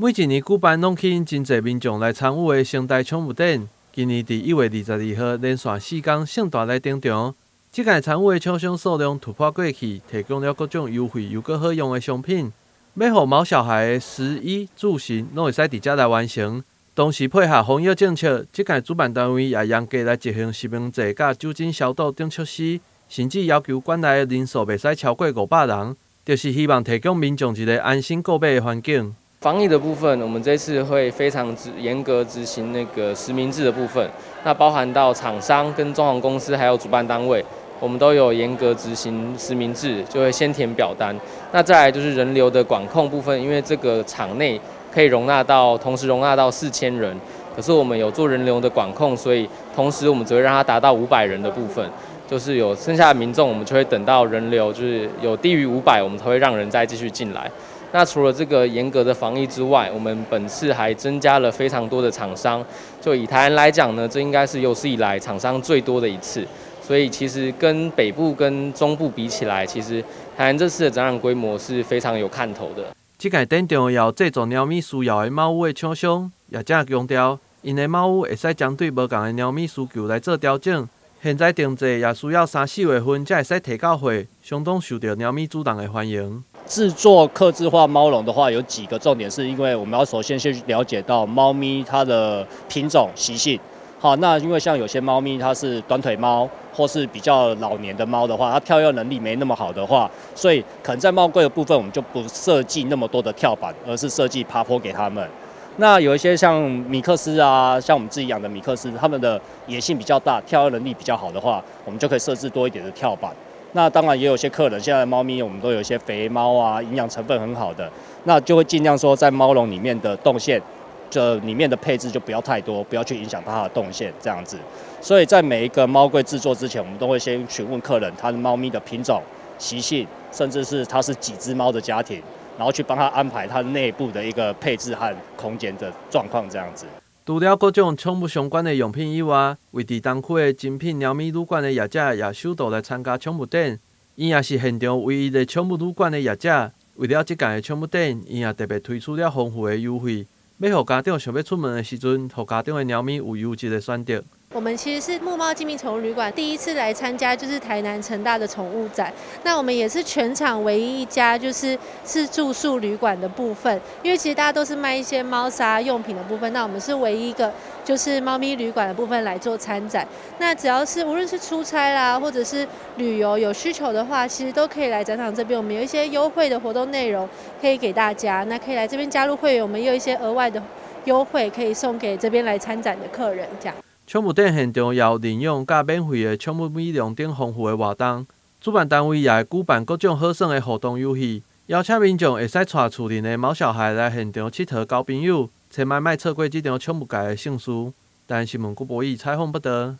每一年举办拢吸引真侪民众来参与的生态宠物展，今年伫1月22号连续4天盛大来登场。这届参与的厂商数量突破过去，提供了各种优惠又搁好用的商品，要互毛小孩的食衣住行拢会使伫遮来完成。同时配合防疫政策，这届主办单位也严格来执行实名制甲酒精消毒等措施，甚至要求馆内的人数袂使超过500人，就是希望提供民众一个安心购买的环境。防疫的部分，我们这次会非常严格执行那个实名制的部分，那包含到厂商跟装潢公司还有主办单位，我们都有严格执行实名制，就会先填表单。那再来就是人流的管控部分，因为这个场内可以同时容纳到4000人，可是我们有做人流的管控，所以同时我们只会让它达到500人的部分，就是有剩下的民众，我们就会等到人流就是有低于500，我们才会让人再继续进来。那除了这个严格的防疫之外，我们本次还增加了非常多的厂商。就以台南来讲呢，这应该是有史以来厂商最多的一次。所以其实跟北部跟中部比起来，其实台南这次的展览规模是非常有看头的。这届展场也有制作猫咪需要的猫屋的厂商，也正强调，因的猫屋会使针对无同的猫咪需求来做调整。现在定制也需要3-4月份才会使提到货，相当受到猫咪主人的欢迎。制作客制化猫笼的话，有几个重点，是因为我们要首先去了解到猫咪它的品种习性。好，那因为像有些猫咪它是短腿猫，或是比较老年的猫的话，它跳跃能力没那么好的话，所以可能在猫柜的部分，我们就不设计那么多的跳板，而是设计爬坡给它们。那有一些像米克斯啊，像我们自己养的米克斯，它们的野性比较大，跳跃能力比较好的话，我们就可以设置多一点的跳板。那当然也有些客人，现在的猫咪我们都有一些肥猫啊，营养成分很好的，那就会尽量说在猫笼里面的动线，这里面的配置就不要太多，不要去影响它的动线这样子。所以在每一个猫柜制作之前，我们都会先询问客人他的猫咪的品种、习性，甚至是它是几只猫的家庭，然后去帮他安排它内部的一个配置和空间的状况这样子。除了各种宠物相关的用品以外，位伫东区的精品猫咪旅馆的业者也首度来参加宠物展。因也是现场唯一的宠物旅馆的业者，为了这届的宠物展，因也特别推出了丰富的优惠，要互家长想要出门的时阵，互家长的猫咪有优质的选择。我们其实是木猫精品宠物旅馆第一次来参加，就是台南成大的宠物展。那我们也是全场唯一一家是住宿旅馆的部分，因为其实大家都是卖一些猫砂用品的部分，那我们是唯一一个就是猫咪旅馆的部分来做参展。那只要是无论是出差啦，或者是旅游有需求的话，其实都可以来展场这边，我们有一些优惠的活动内容可以给大家。那可以来这边加入会员，我们也有一些额外的优惠可以送给这边来参展的客人，这样。宠物展现场也有领用甲免费的宠物美容等丰富的活动，主办单位也会举办各种好耍的互动游戏，邀请民众会使带厝邻的毛小孩来现场佚佗交朋友，千万莫错过这场宠物界的盛事。但新闻郭博弈采访报道。